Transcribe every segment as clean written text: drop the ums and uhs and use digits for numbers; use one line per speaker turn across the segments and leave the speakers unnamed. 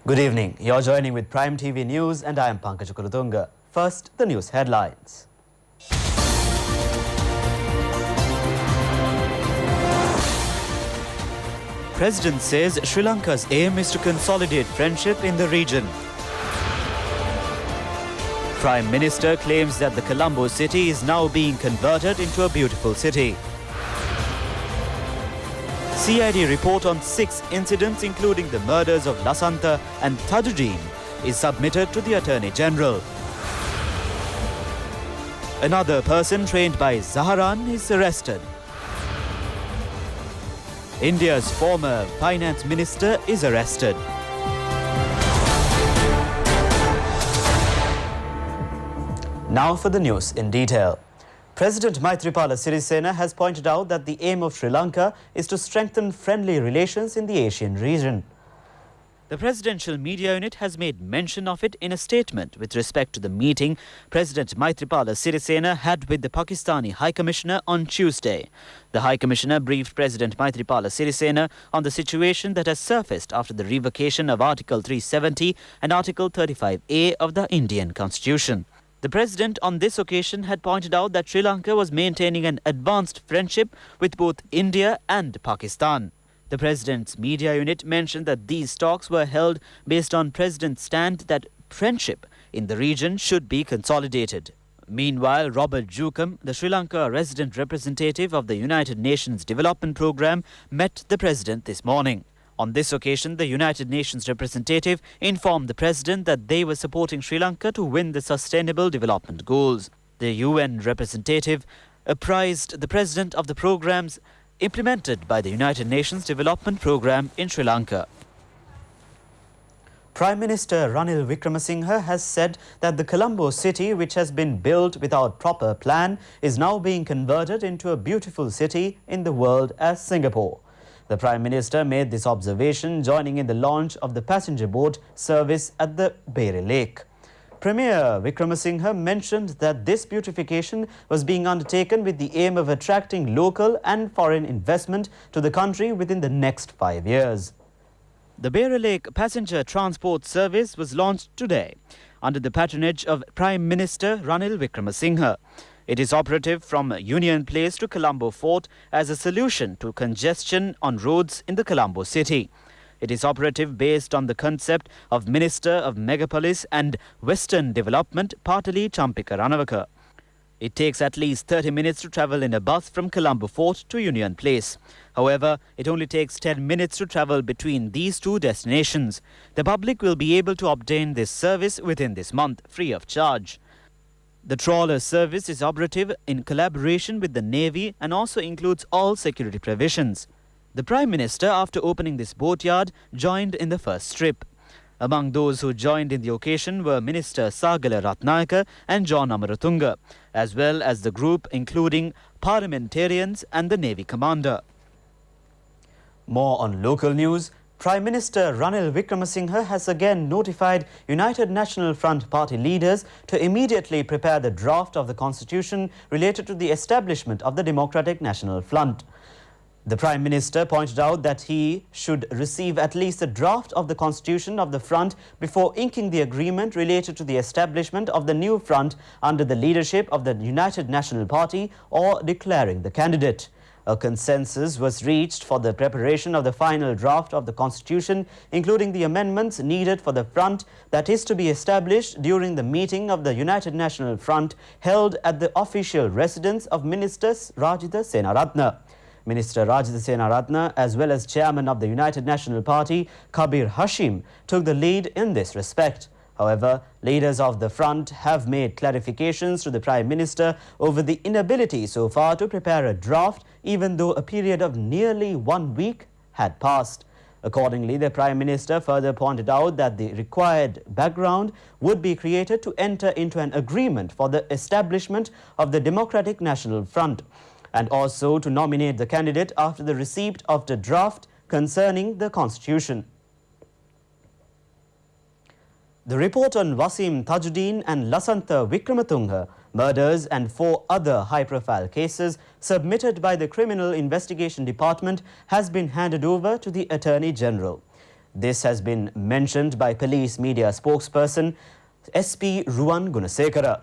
Good evening. You're joining with Prime TV News and I am Pankaj Kurutunga. First, the news headlines. President says Sri Lanka's aim is to consolidate friendship in the region. Prime Minister claims that the Colombo city is now being converted into a beautiful city. CID report on 6 incidents including the murders of Lasantha and Tajuddin is submitted to the Attorney General. Another person trained by Zaharan is arrested. India's former finance minister is arrested. Now for the news in detail. President Maithripala Sirisena has pointed out that the aim of Sri Lanka is to strengthen friendly relations in the Asian region. The presidential media unit has made mention of it in a statement with respect to the meeting President Maithripala Sirisena had with the Pakistani High Commissioner on Tuesday. The High Commissioner briefed President Maithripala Sirisena on the situation that has surfaced after the revocation of Article 370 and Article 35A of the Indian Constitution. The President on this occasion had pointed out that Sri Lanka was maintaining an advanced friendship with both India and Pakistan. The President's media unit mentioned that these talks were held based on President's stand that friendship in the region should be consolidated. Meanwhile, Robert Jukam, the Sri Lanka resident representative of the United Nations Development Programme, met the President this morning. On this occasion, the United Nations representative informed the President that they were supporting Sri Lanka to win the Sustainable Development Goals. The UN representative apprised the President of the programs implemented by the United Nations Development Programme in Sri Lanka. Prime Minister Ranil Wickremesinghe has said that the Colombo city, which has been built without proper plan, is now being converted into a beautiful city in the world as Singapore. The Prime Minister made this observation joining in the launch of the passenger boat service at the Bere Lake. Premier Wickremesinghe mentioned that this beautification was being undertaken with the aim of attracting local and foreign investment to the country within the next 5 years. The Bere Lake passenger transport service was launched today under the patronage of Prime Minister Ranil Wickremesinghe. It is operative from Union Place to Colombo Fort as a solution to congestion on roads in the Colombo city. It is operative based on the concept of Minister of Megapolis and Western Development, Patali Champika Ranavaka. It takes at least 30 minutes to travel in a bus from Colombo Fort to Union Place. However, it only takes 10 minutes to travel between these two destinations. The public will be able to obtain this service within this month, free of charge. The trawler service is operative in collaboration with the Navy and also includes all security provisions. The Prime Minister, after opening this boatyard, joined in the first trip. Among those who joined in the occasion were Minister Sagala Ratnayaka and John Amaratunga, as well as the group including parliamentarians and the Navy commander. More on local news. Prime Minister Ranil Wickremesinghe has again notified United National Front party leaders to immediately prepare the draft of the constitution related to the establishment of the Democratic National Front. The Prime Minister pointed out that he should receive at least a draft of the constitution of the front before inking the agreement related to the establishment of the new front under the leadership of the United National Party or declaring the candidate. A consensus was reached for the preparation of the final draft of the constitution, including the amendments needed for the front that is to be established during the meeting of the United National Front held at the official residence of Minister Rajitha Senaratne. Minister Rajitha Senaratne, as well as Chairman of the United National Party, Kabir Hashim, took the lead in this respect. However, leaders of the front have made clarifications to the Prime Minister over the inability so far to prepare a draft, even though a period of nearly 1 week had passed. Accordingly, the Prime Minister further pointed out that the required background would be created to enter into an agreement for the establishment of the Democratic National Front, and also to nominate the candidate after the receipt of the draft concerning the constitution. The report on Wasim Tajuddin and Lasantha Wickrematunge murders and 4 other high-profile cases submitted by the Criminal Investigation Department has been handed over to the Attorney General. This has been mentioned by police media spokesperson SP Ruwan Gunasekara.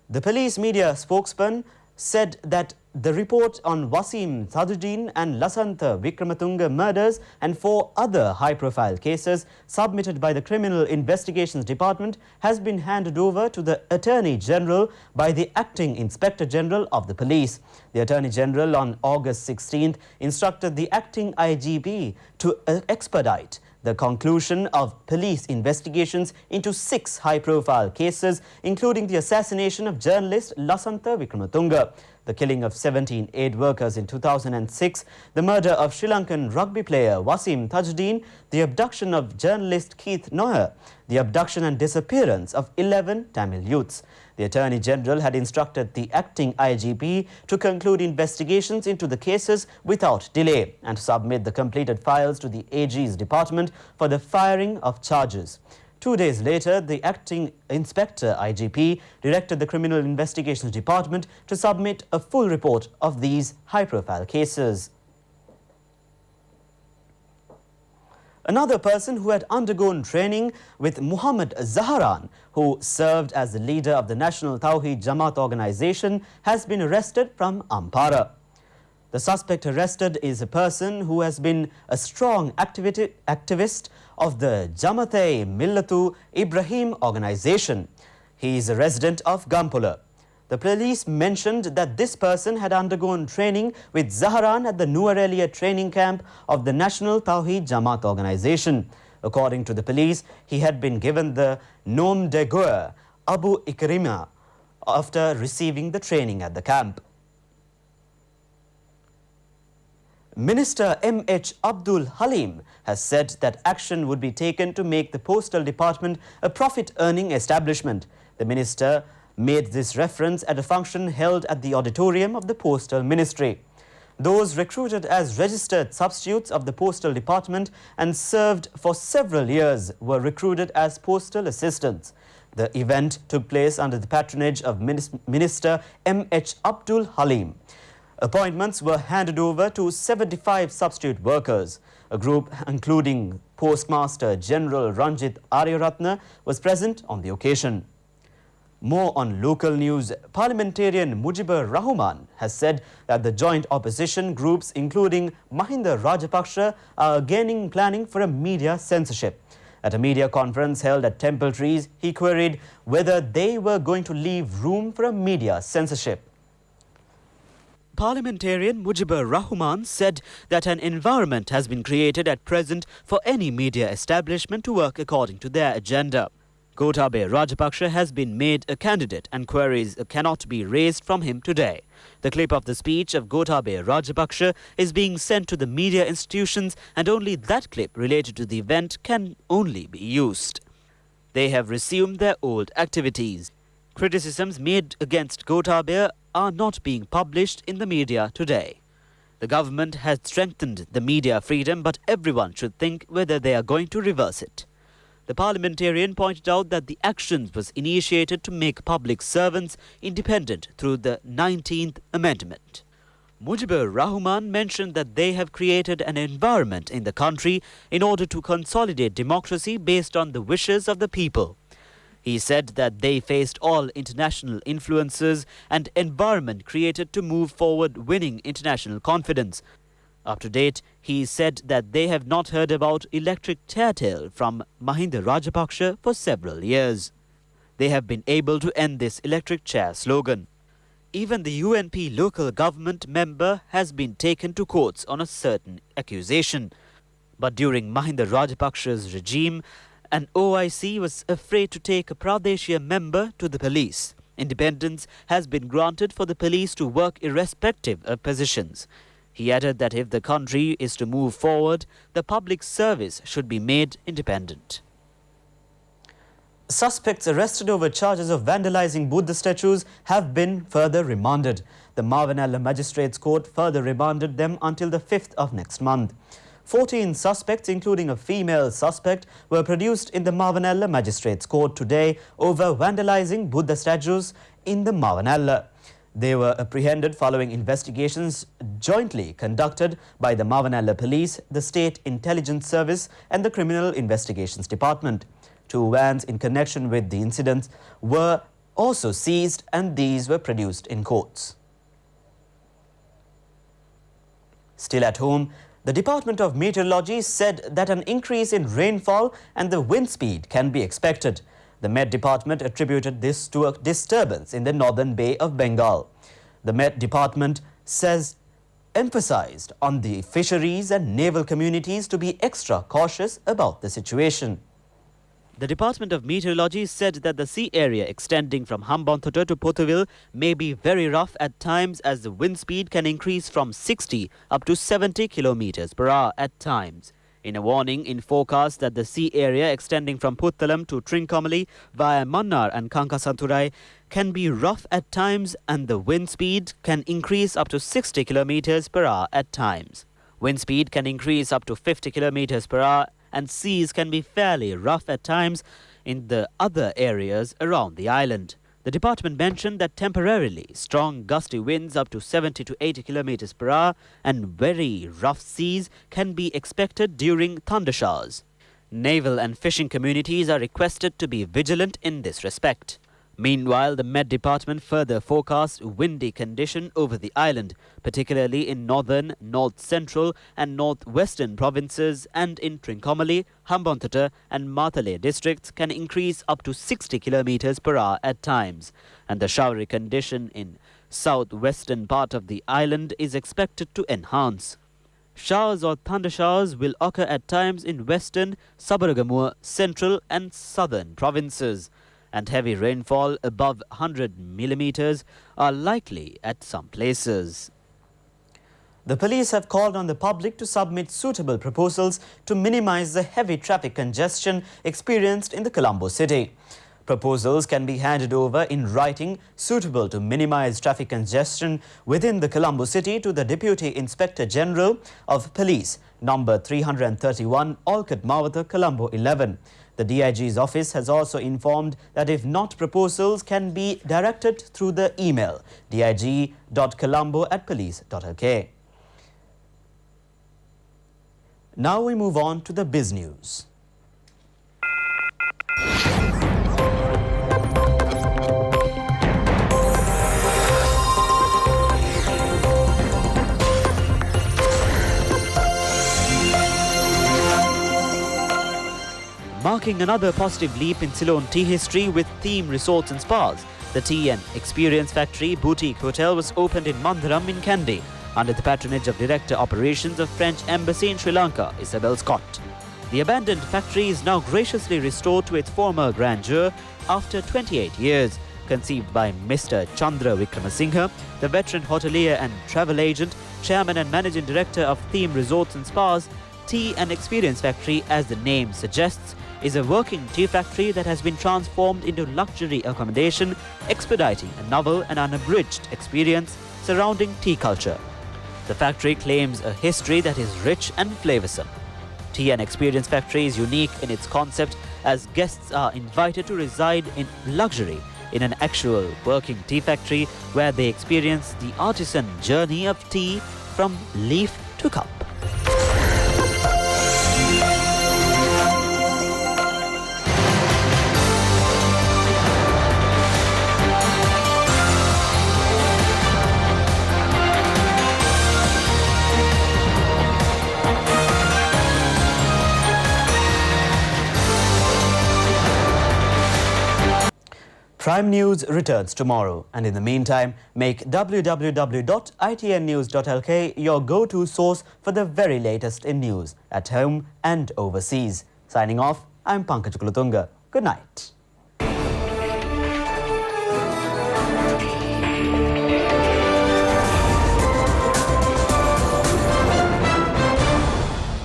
The police media spokesman said that the report on Wasim Tajuddin and Lasantha Vikramatunga murders and 4 other high-profile cases submitted by the Criminal Investigations Department has been handed over to the Attorney General by the Acting Inspector General of the Police. The Attorney General on August 16th instructed the Acting IGP to expedite the conclusion of police investigations into 6 high-profile cases, including the assassination of journalist Lasantha Vikramatunga, the killing of 17 aid workers in 2006, the murder of Sri Lankan rugby player Wasim Tajuddin, the abduction of journalist Keith Noyer, the abduction and disappearance of 11 Tamil youths. The Attorney General had instructed the acting IGP to conclude investigations into the cases without delay and to submit the completed files to the AG's department for the firing of charges. 2 days later, the acting inspector IGP directed the Criminal Investigations Department to submit a full report of these high-profile cases. Another person who had undergone training with Muhammad Zaharan, who served as the leader of the National Tawheed Jamaat organization, has been arrested from Ampara. The suspect arrested is a person who has been a strong activist of the Jamaat-e Millatu Ibrahim organization. He is a resident of Gampula. The police mentioned that this person had undergone training with Zaharan at the Nuarelia training camp of the National Tawheed Jamaat organization. According to the police, he had been given the Nom de Guerre Abu Ikrima after receiving the training at the camp. Minister M.H. Abdul Halim has said that action would be taken to make the Postal Department a profit-earning establishment. The minister made this reference at a function held at the auditorium of the Postal Ministry. Those recruited as registered substitutes of the Postal Department and served for several years were recruited as postal assistants. The event took place under the patronage of Minister M.H. Abdul Halim. Appointments were handed over to 75 substitute workers. A group including Postmaster General Ranjit Aryaratna was present on the occasion. More on local news. Parliamentarian Mujibur Rahman has said that the joint opposition groups including Mahinda Rajapaksa are again planning for a media censorship. At a media conference held at Temple Trees, he queried whether they were going to leave room for a media censorship. Parliamentarian Mujibur Rahman said that an environment has been created at present for any media establishment to work according to their agenda. Gotabaya Rajapaksa has been made a candidate and queries cannot be raised from him today. The clip of the speech of Gotabaya Rajapaksa is being sent to the media institutions and only that clip related to the event can only be used. They have resumed their old activities. Criticisms made against Gotabaya are not being published in the media today. The government has strengthened the media freedom, but everyone should think whether they are going to reverse it. The parliamentarian pointed out that the actions was initiated to make public servants independent through the 19th Amendment. Mujibur Rahman mentioned that they have created an environment in the country in order to consolidate democracy based on the wishes of the people. He said that they faced all international influences and environment created to move forward, winning international confidence. Up to date, he said that they have not heard about electric tail from Mahinda Rajapaksa for several years. They have been able to end this electric chair slogan. Even the UNP local government member has been taken to courts on a certain accusation. But during Mahinda Rajapaksa's regime, an OIC was afraid to take a Pradeshia member to the police. Independence has been granted for the police to work irrespective of positions. He added that if the country is to move forward, the public service should be made independent. Suspects arrested over charges of vandalizing Buddha statues have been further remanded. The Mavanalla Magistrates Court further remanded them until the 5th of next month. 14 suspects, including a female suspect, were produced in the Mavanalla Magistrates Court today over vandalizing Buddha statues in the Mavanalla. They were apprehended following investigations jointly conducted by the Mavanala Police, the State Intelligence Service and the Criminal Investigations Department. 2 vans in connection with the incidents were also seized and these were produced in courts. Still at home, the Department of Meteorology said that an increase in rainfall and the wind speed can be expected. The Met Department attributed this to a disturbance in the northern Bay of Bengal. The Met Department emphasized on the fisheries and naval communities to be extra cautious about the situation. The Department of Meteorology said that the sea area extending from Hambantota to Pothuil may be very rough at times as the wind speed can increase from 60 up to 70 kilometers per hour at times. In a warning in forecast that the sea area extending from Puttalam to Trincomalee via Mannar and Kankasanturai can be rough at times and the wind speed can increase up to 60 kilometers per hour at times. Wind speed can increase up to 50 kilometers per hour and seas can be fairly rough at times in the other areas around the island. The department mentioned that temporarily strong gusty winds up to 70 to 80 kilometers per hour and very rough seas can be expected during thunder showers. Naval and fishing communities are requested to be vigilant in this respect. Meanwhile, the Met Department further forecast windy condition over the island, particularly in northern, north-central and north-western provinces and in Trincomalee, Hambantota and Matale districts can increase up to 60 kilometers per hour at times. And the showery condition in south-western part of the island is expected to enhance. Showers or thunder showers will occur at times in western, Sabaragamuwa, central and southern provinces. And heavy rainfall above 100 millimeters are likely at some places. The police have called on the public to submit suitable proposals to minimize the heavy traffic congestion experienced in the Colombo city. Proposals can be handed over in writing suitable to minimize traffic congestion within the Colombo city to the Deputy Inspector General of Police, number 331, Olcott Mawatha, Colombo 11. The DIG's office has also informed that if not, proposals can be directed through the email dig.colombo@police.lk. Now we move on to the biz news. Marking another positive leap in Ceylon tea history with theme resorts and spas, the Tea and Experience Factory Boutique Hotel was opened in Mandharam in Kandy under the patronage of Director Operations of French Embassy in Sri Lanka, Isabel Scott. The abandoned factory is now graciously restored to its former grandeur after 28 years. Conceived by Mr. Chandra Wickramasinghe, the veteran hotelier and travel agent, chairman and managing director of Theme Resorts and Spas, Tea and Experience Factory, as the name suggests, is a working tea factory that has been transformed into luxury accommodation, expediting a novel and unabridged experience surrounding tea culture. The factory claims a history that is rich and flavoursome. Tea and Experience Factory is unique in its concept as guests are invited to reside in luxury in an actual working tea factory where they experience the artisan journey of tea from leaf to cup. Prime News returns tomorrow, and in the meantime, make www.itnnews.lk your go-to source for the very latest in news at home and overseas. Signing off, I'm Pankaj Kulatunga. Good night.